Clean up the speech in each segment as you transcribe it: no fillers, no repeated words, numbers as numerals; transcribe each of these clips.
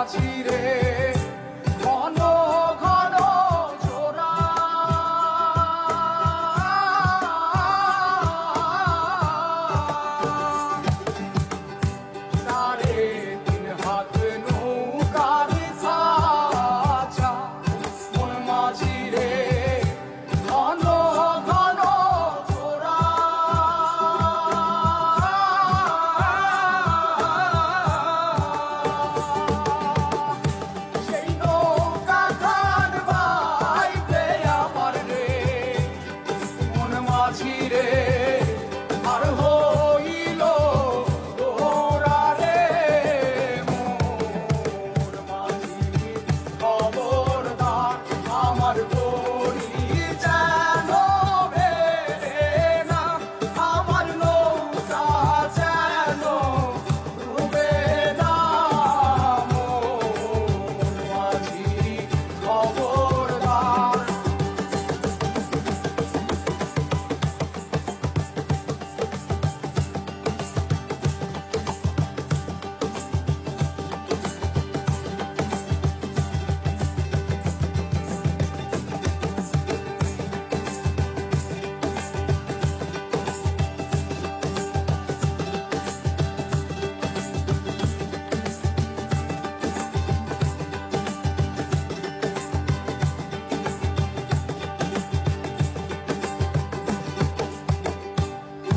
মাঝি রে ঘন ঘন জোড়া সাড়ে তিন হাত নৌকার ছাঁচা মন মাঝি রে ঘন ঘন জোড়া সেই নৌকা খান বাইতে আমার রে মন মাঝি রে আর হইল দোরা রে মন মাঝি খবরদার আমার গড়ি যেন বেড়ে না আমার নৌকা যেন ডুবে না মন মাঝি খবরদার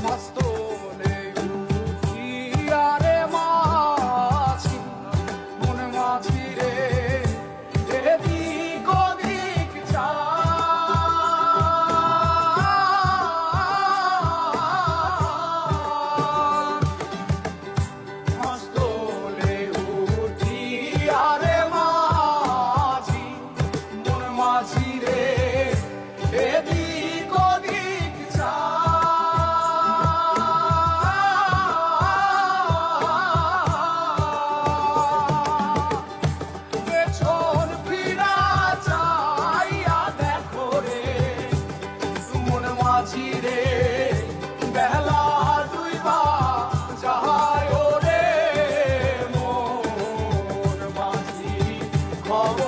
মস্তলে উঠিয়া রে মাঝি মন মাঝি রে এদিক ওদিক মস্তলে উঠিয়া রে মাঝি মন মাঝি রে এদিক ওদিক পেছন ফিরা চাইয়া দেখো রে মন মাঝি রে বেলা দুইবা যায় রে মন মাঝি খবর